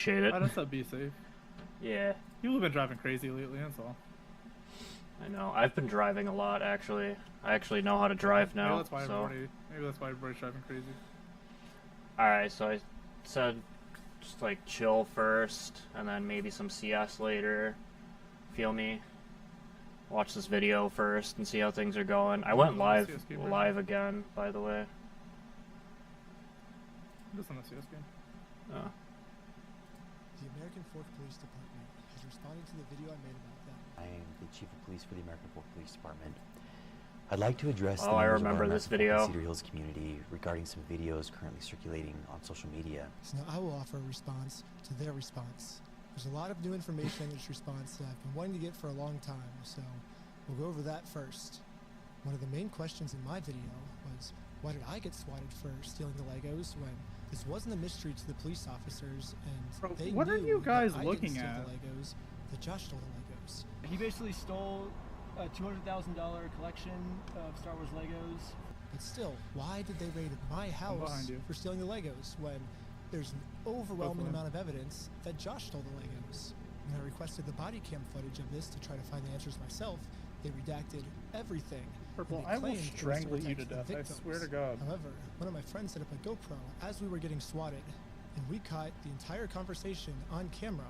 Appreciate it. I just said be safe. Yeah. People have been driving crazy lately, that's all. I know. I've been driving a lot, actually. I actually know how to drive now. Maybe that's why everybody's driving crazy. Alright, so I said just like chill first, and then maybe some CS later. Feel me? Watch this video first and see how things are going. I went live again, by the way. Just on the CS game. Oh. The American Fork Police Department has responded to the video I made about them. I am the Chief of Police for the American Fork Police Department. I'd like to address I remember this video. Cedar Hills community regarding some videos currently circulating on social media. So now I will offer a response to their response. There's a lot of new information in this response that I've been wanting to get for a long time, so we'll go over that first. One of the main questions in my video was, why did I get swatted for stealing the Legos when this wasn't a mystery to the police officers, and they what knew are you guys that looking I didn't at? steal the Legos, that Josh stole the Legos. He basically stole a $200,000 collection of Star Wars Legos. But still, why did they raid my house for stealing the Legos when there's an overwhelming amount of evidence that Josh stole the Legos? When I requested the body cam footage of this to try to find the answers myself, they redacted everything. Purple, I will strangle you to death, I swear to God. However, one of my friends set up a GoPro as we were getting swatted, and we caught the entire conversation on camera.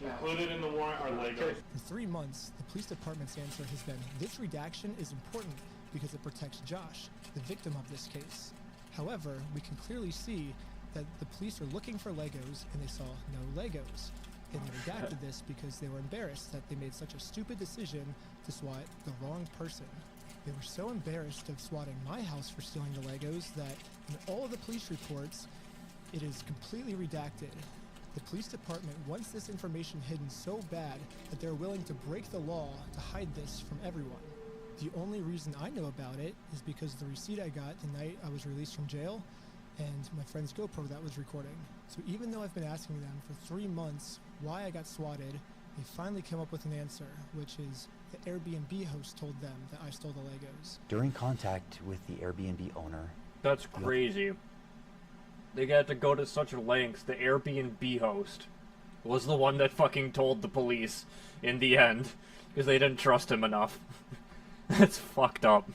Included in the warrant are Legos. For 3 months, the police department's answer has been, this redaction is important because it protects Josh, the victim of this case. However, we can clearly see that the police are looking for Legos and they saw no Legos. And they redacted this because they were embarrassed that they made such a stupid decision to SWAT the wrong person. They were so embarrassed of swatting my house for stealing the Legos that in all of the police reports, it is completely redacted. The police department wants this information hidden so bad that they're willing to break the law to hide this from everyone. The only reason I know about it is because the receipt I got the night I was released from jail and my friend's GoPro that was recording. So even though I've been asking them for 3 months why I got swatted, they finally came up with an answer, which is the Airbnb host told them that I stole the Legos. During contact with the Airbnb owner... That's crazy. They got to go to such lengths. The Airbnb host was the one that fucking told the police in the end because they didn't trust him enough. That's fucked up.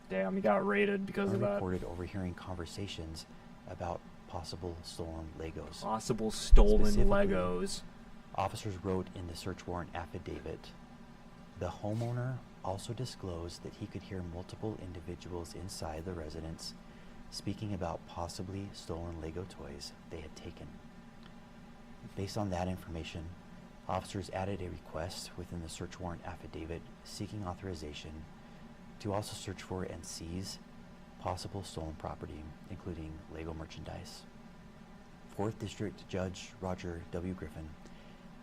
Damn, he got raided because of that. Reported overhearing conversations about possible stolen Legos. Possible stolen Legos. Officers wrote in the search warrant affidavit, the homeowner also disclosed that he could hear multiple individuals inside the residence speaking about possibly stolen Lego toys they had taken. Based on that information, officers added a request within the search warrant affidavit seeking authorization to also search for and seize possible stolen property, including Lego merchandise. 4th District Judge Roger W. Griffin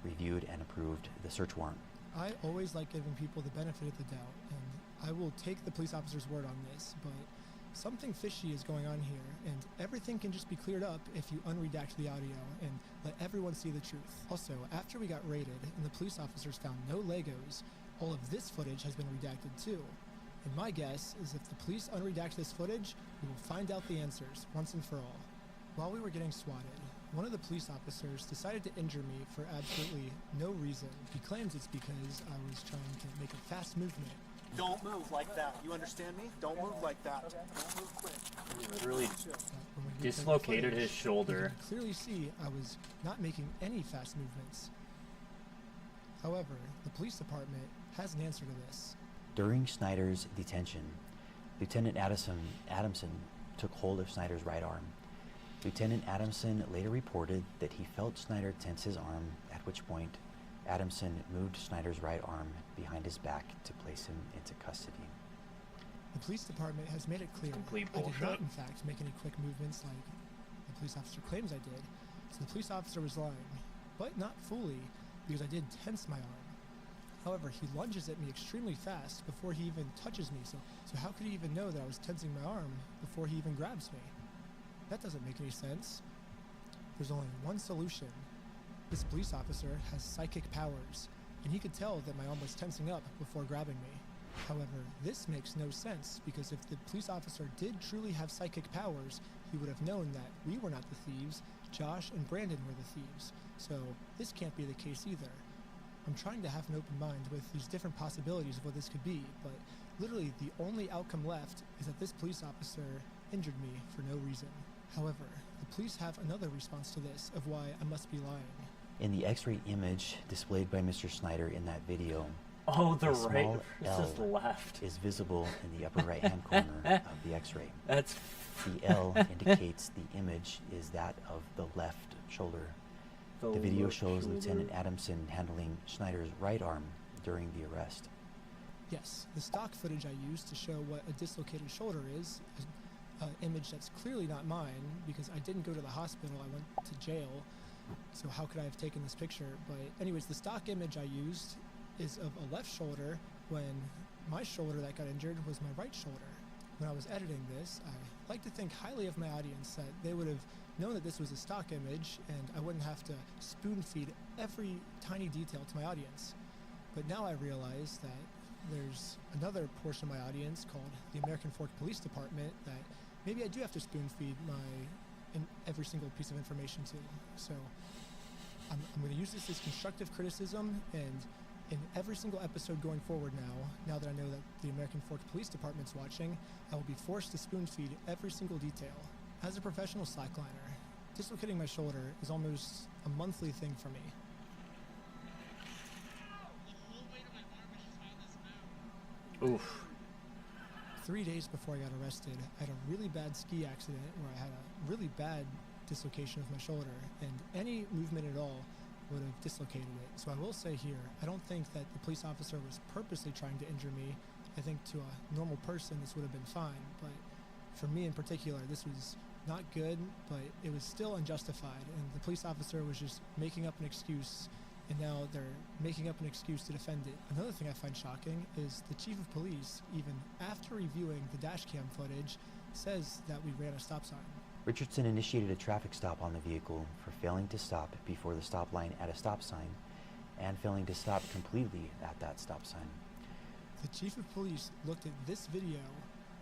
reviewed and approved the search warrant. I always like giving people the benefit of the doubt, and I will take the police officer's word on this, but something fishy is going on here, and everything can just be cleared up if you unredact the audio and let everyone see the truth. Also, after we got raided and the police officers found no Legos, all of this footage has been redacted too. And my guess is if the police unredact this footage, we will find out the answers once and for all. While we were getting swatted, one of the police officers decided to injure me for absolutely no reason. He claims it's because I was trying to make a fast movement. Don't move like that. You understand me? Don't move like that. Don't move quick. He literally dislocated his shoulder. You can clearly see I was not making any fast movements. However, the police department has an answer to this. During Snyder's detention, Lieutenant Adamson took hold of Snyder's right arm. Lieutenant Adamson later reported that he felt Snyder tense his arm, at which point Adamson moved Snyder's right arm behind his back to place him into custody. The police department has made it clear I did not, in fact, make any quick movements like the police officer claims I did. So the police officer was lying, but not fully, because I did tense my arm. However, he lunges at me extremely fast before he even touches me, so how could he even know that I was tensing my arm before he even grabs me? That doesn't make any sense. There's only one solution. This police officer has psychic powers, and he could tell that my arm was tensing up before grabbing me. However, this makes no sense, because if the police officer did truly have psychic powers, he would have known that we were not the thieves, Josh and Brandon were the thieves, so this can't be the case either. I'm trying to have an open mind with these different possibilities of what this could be, but literally the only outcome left is that this police officer injured me for no reason. However, the police have another response to this of why I must be lying. In the x-ray image displayed by Mr. Snyder in that video, Oh, the a right small versus L left. is visible in the upper right-hand corner of the x-ray. That's The L indicates the image is that of the left shoulder. The video left shows shoulder. Lieutenant Adamson handling Schneider's right arm during the arrest. Yes, the stock footage I used to show what a dislocated shoulder is an image that's clearly not mine because I didn't go to the hospital, I went to jail, so how could I have taken this picture? But anyways, the stock image I used is of a left shoulder when my shoulder that got injured was my right shoulder. When I was editing this, I like to think highly of my audience that they would have known that this was a stock image and I wouldn't have to spoon feed every tiny detail to my audience. But now I realize that there's another portion of my audience called the American Fork Police Department that maybe I do have to spoon feed every single piece of information to. So I'm going to use this as constructive criticism, and in every single episode going forward now that I know that the American Fork Police Department's watching, I will be forced to spoon feed every single detail. As a professional slackliner, dislocating my shoulder is almost a monthly thing for me. 3 days before I got arrested, I had a really bad ski accident where I had a really bad dislocation of my shoulder, and any movement at all would have dislocated it. So I will say here, I don't think that the police officer was purposely trying to injure me. I think to a normal person this would have been fine, but for me in particular, this was not good, but it was still unjustified, and the police officer was just making up an excuse, and now they're making up an excuse to defend it. Another thing I find shocking is the chief of police, even after reviewing the dash cam footage, says that we ran a stop sign. Richardson initiated a traffic stop on the vehicle for failing to stop before the stop line at a stop sign and failing to stop completely at that stop sign. The chief of police looked at this video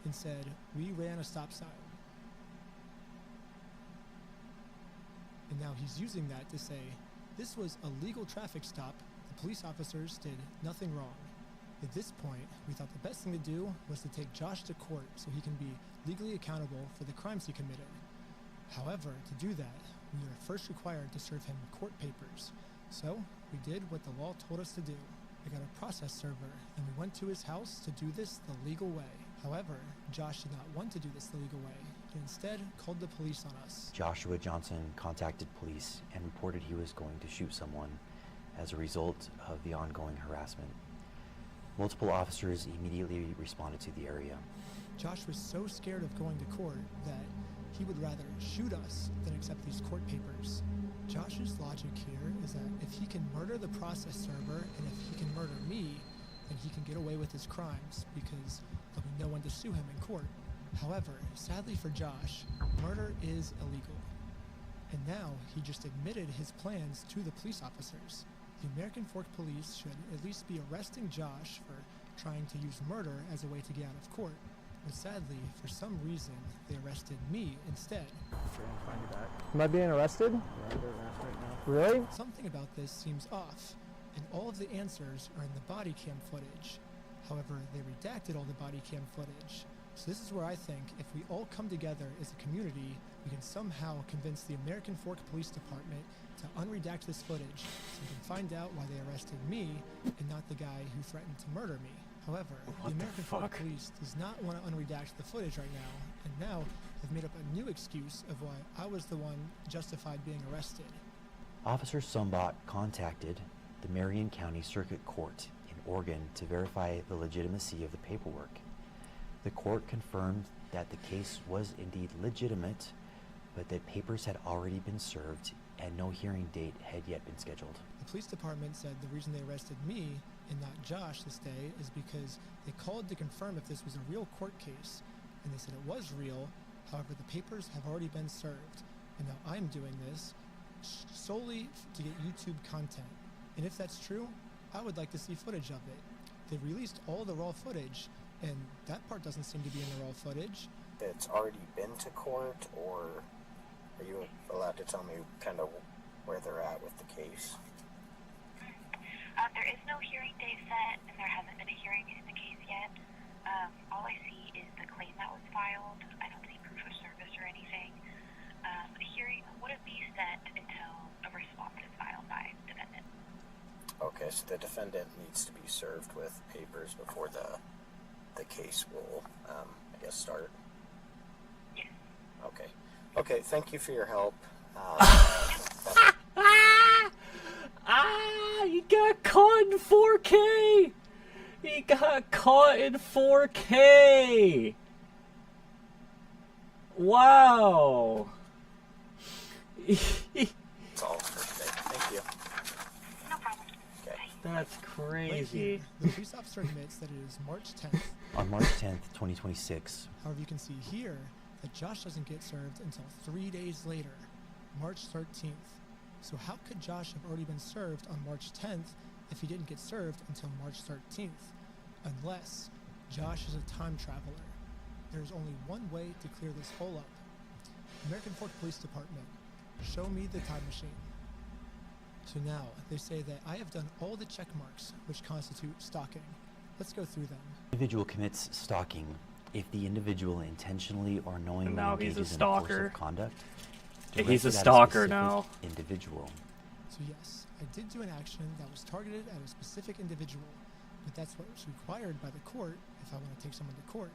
and said, "We ran a stop sign." And now he's using that to say, this was a legal traffic stop, the police officers did nothing wrong. At this point, we thought the best thing to do was to take Josh to court so he can be legally accountable for the crimes he committed. However, to do that, we are first required to serve him court papers. So, we did what the law told us to do. We got a process server, and we went to his house to do this the legal way. However, Josh did not want to do this the legal way. He instead called the police on us. Joshua Johnson contacted police and reported he was going to shoot someone as a result of the ongoing harassment. Multiple officers immediately responded to the area. Josh was so scared of going to court that he would rather shoot us than accept these court papers. Josh's logic here is that if he can murder the process server and if he can murder me, then he can get away with his crimes because there'll be no one to sue him in court. However, sadly for Josh, murder is illegal. And now he just admitted his plans to the police officers. The American Fork Police should at least be arresting Josh for trying to use murder as a way to get out of court. But sadly, for some reason, they arrested me instead. Am I being arrested? Really? Something about this seems off, and all of the answers are in the body cam footage. However, they redacted all the body cam footage. So this is where I think if we all come together as a community, we can somehow convince the American Fork Police Department to unredact this footage so we can find out why they arrested me and not the guy who threatened to murder me. However, the American Fork Police does not want to unredact the footage right now, and now have made up a new excuse of why I was the one justified being arrested. Officer Sumbot contacted the Marion County Circuit Court in Oregon to verify the legitimacy of the paperwork. The court confirmed that the case was indeed legitimate, but that papers had already been served and no hearing date had yet been scheduled. The police department said the reason they arrested me and not Josh this day is because they called to confirm if this was a real court case, and they said it was real. However, the papers have already been served, and now I'm doing this solely to get YouTube content. And if that's true, I would like to see footage of it. They released all the raw footage, and that part doesn't seem to be in the raw footage. It's already been to court, or Are you allowed to tell me kind of where they're at with the case? There is no hearing date set, and there hasn't been a hearing in the case yet. All I see is the claim that was filed. I don't see proof of service or anything. A hearing wouldn't be set until a response is filed by defendant. Okay, so the defendant needs to be served with papers before the case will, I guess, start? Yes. Okay. Okay, thank you for your help. He got caught in 4K! He got caught in 4K! Wow! That's all for today. Thank you. No problem. Okay. That's Right crazy. here, the police officer admits that it is March 10th. On March 10th, 2026, However, you can see here that Josh doesn't get served until 3 days later, March 13th. So how could Josh have already been served on March 10th if he didn't get served until March 13th? Unless Josh is a time traveler. There's only one way to clear this hole up. American Fork Police Department, show me the time machine. So now, they say that I have done all the check marks which constitute stalking. Let's go through them. individual commits stalking if the individual intentionally or knowingly now he's a engages in stalker. coercive conduct. He's a directed at stalker specific now. Individual. So yes, I did do an action that was targeted at a specific individual, but that's what's required by the court if I want to take someone to court.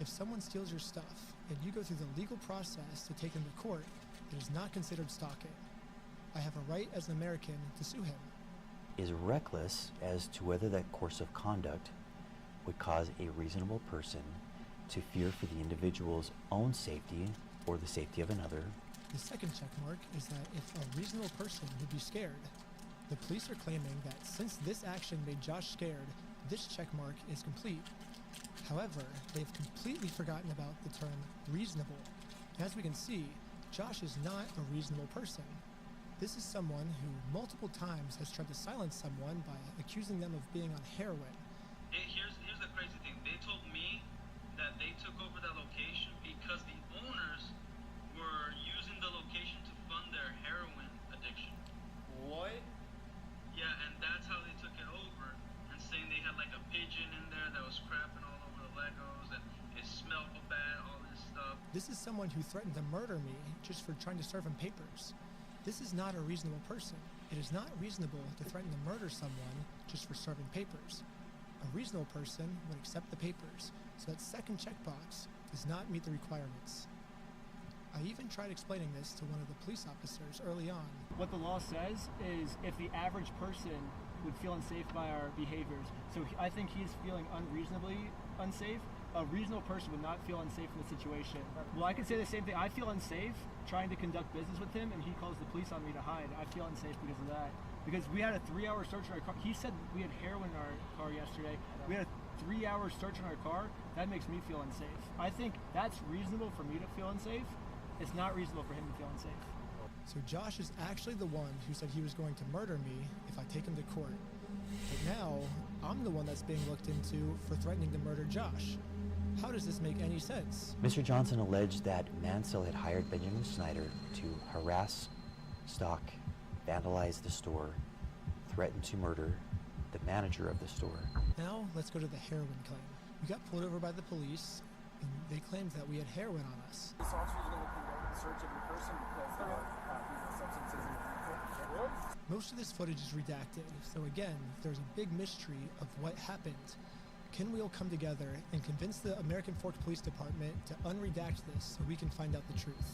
If someone steals your stuff and you go through the legal process to take them to court, it is not considered stalking. I have a right as an American to sue him. Is reckless as to whether that course of conduct would cause a reasonable person to fear for the individual's own safety or the safety of another. The second check mark is that if a reasonable person would be scared. The police are claiming that since this action made Josh scared, this check mark is complete. However, they've completely forgotten about the term reasonable. As we can see, Josh is not a reasonable person. This is someone who multiple times has tried to silence someone by accusing them of being on heroin. Here's the crazy thing. They told me that they took over that location because the owners were using the location to fund their heroin addiction. What? Yeah, and that's how they took it over. And saying they had like a pigeon in there that was crapping all over the Legos and it smelled bad, all this stuff. This is someone who threatened to murder me just for trying to serve him papers. This is not a reasonable person. It is not reasonable to threaten to murder someone just for serving papers. A reasonable person would accept the papers, so that second checkbox does not meet the requirements. I even tried explaining this to one of the police officers early on. What the law says is if the average person would feel unsafe by our behaviors, so I think he's feeling unreasonably unsafe. A reasonable person would not feel unsafe in the situation. Well, I can say the same thing. I feel unsafe trying to conduct business with him, and he calls the police on me to hide. I feel unsafe because of that. Because we had a 3-hour search in our car. He said we had heroin in our car yesterday. We had a 3-hour search in our car. That makes me feel unsafe. I think that's reasonable for me to feel unsafe. It's not reasonable for him to feel unsafe. So Josh is actually the one who said he was going to murder me if I take him to court. But now, I'm the one that's being looked into for threatening to murder Josh. How does this make any sense? Mr. Johnson alleged that Mansell had hired Benjamin Snyder to harass, stalk, vandalize the store, threaten to murder the manager of the store. Now, let's go to the heroin claim. We got pulled over by the police, and they claimed that we had heroin on us. Police officers are going to conduct a search of your person because there are substances in your vehicle. What? Most of this footage is redacted, so again, there's a big mystery of what happened. Can we all come together and convince the American Fork Police Department to unredact this so we can find out the truth?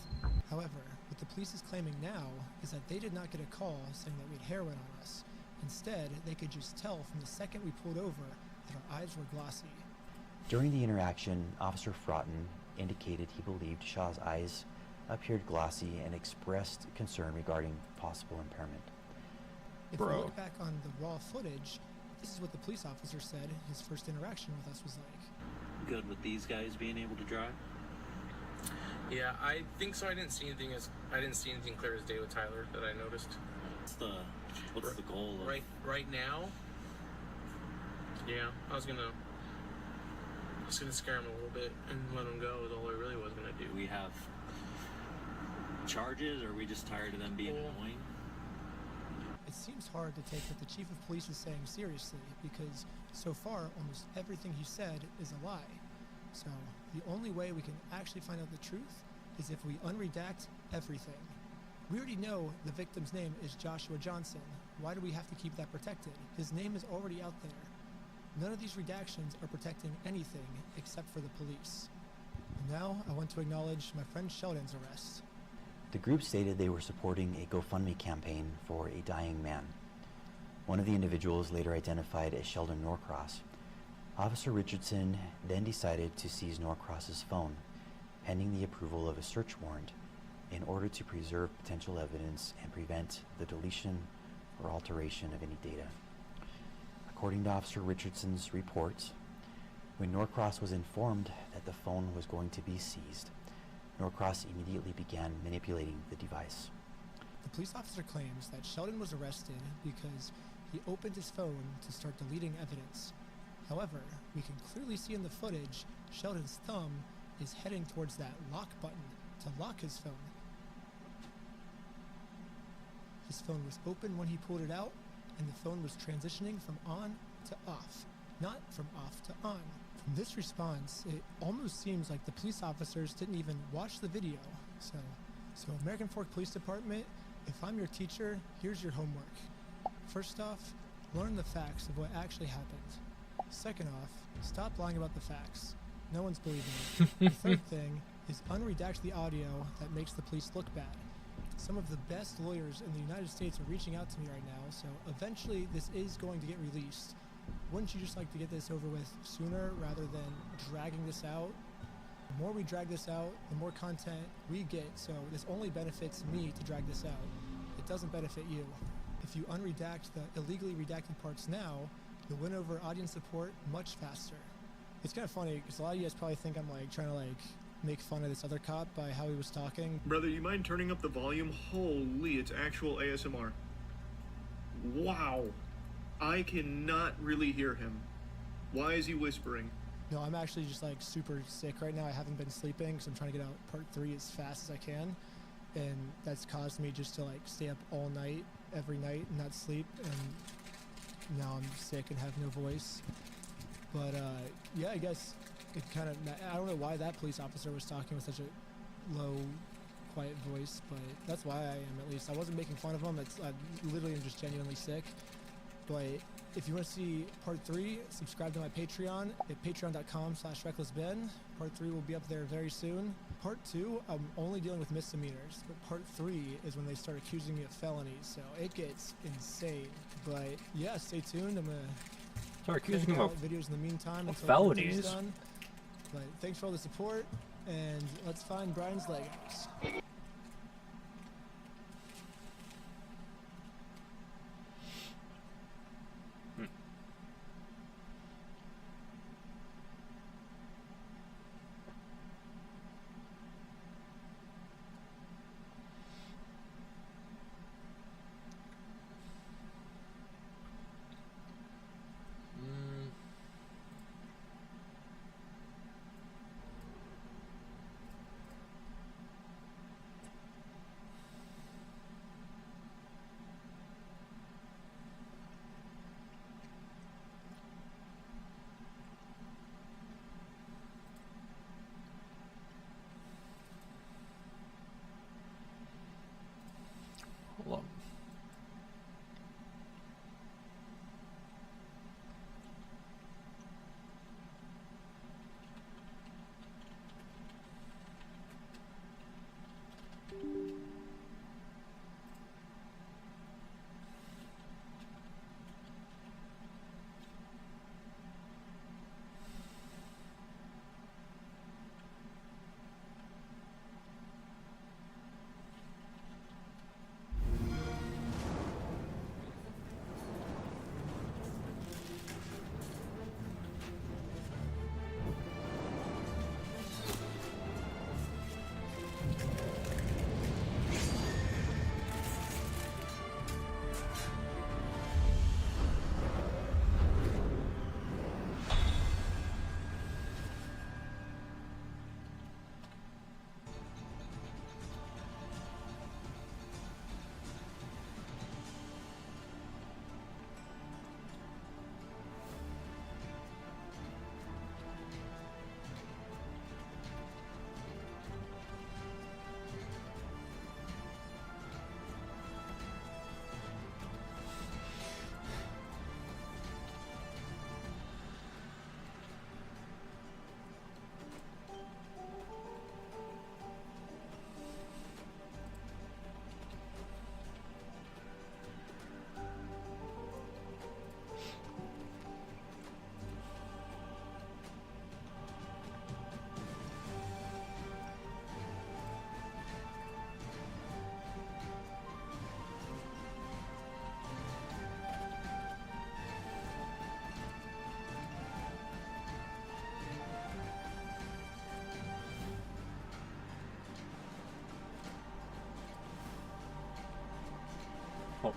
However, what the police is claiming now is that they did not get a call saying that we had heroin on us. Instead, they could just tell from the second we pulled over that our eyes were glossy. During the interaction, Officer Fraughton indicated he believed Shaw's eyes appeared glossy and expressed concern regarding possible impairment. If we look back on the raw footage, this is what the police officer said his first interaction with us was like. Good with these guys being able to drive? Yeah, I think so. I didn't see anything clear as day with Tyler that I noticed. What's the goal of... Right now? Yeah, I was gonna scare him a little bit and let him go is all I really was gonna do. We have charges, or are we just tired of them being annoying? It seems hard to take what the chief of police is saying seriously, because so far almost everything he said is a lie. So the only way we can actually find out the truth is if we unredact everything. We already know the victim's name is Joshua Johnson. Why do we have to keep that protected? His name is already out there. None of these redactions are protecting anything except for the police. And now I want to acknowledge my friend Sheldon's arrest. The group stated they were supporting a GoFundMe campaign for a dying man. One of the individuals, later identified as Sheldon Norcross. Officer Richardson then decided to seize Norcross's phone, pending the approval of a search warrant, in order to preserve potential evidence and prevent the deletion or alteration of any data. According to Officer Richardson's reports, when Norcross was informed that the phone was going to be seized, Norcross immediately began manipulating the device. The police officer claims that Sheldon was arrested because he opened his phone to start deleting evidence. However, we can clearly see in the footage Sheldon's thumb is heading towards that lock button to lock his phone. His phone was open when he pulled it out, and the phone was transitioning from on to off, not from off to on. From this response, it almost seems like the police officers didn't even watch the video. So American Fork Police Department, if I'm your teacher, here's your homework. First off, learn the facts of what actually happened. Second off, stop lying about the facts. No one's believing it. The third thing is unredact the audio that makes the police look bad. Some of the best lawyers in the United States are reaching out to me right now, so eventually this is going to get released. Wouldn't you just like to get this over with sooner rather than dragging this out? The more we drag this out, the more content we get, so this only benefits me to drag this out. It doesn't benefit you. If you unredact the illegally redacted parts now, you'll win over audience support much faster. It's kind of funny, because a lot of you guys probably think I'm trying to make fun of this other cop by how he was talking. Brother, you mind turning up the volume? Holy, it's actual ASMR. Wow. I cannot really hear him. Why is he whispering? No, I'm actually just super sick right now. I haven't been sleeping because I'm trying to get out part 3 as fast as I can. And that's caused me just to stay up all night, every night, and not sleep. And now I'm sick and have no voice. But yeah, I guess it kind of, I don't know why that police officer was talking with such a low, quiet voice, but that's why I am, at least. I wasn't making fun of him. I literally am just genuinely sick. But if you want to see part 3, subscribe to my Patreon at patreon.com/recklessben. Part 3 will be up there very soon. Part 2, I'm only dealing with misdemeanors, but part 3 is when they start accusing me of felonies, so it gets insane. But yeah, stay tuned. I'm gonna start accusing him of videos in the meantime until felonies. Done. But thanks for all the support, and let's find Brian's Legos. Hold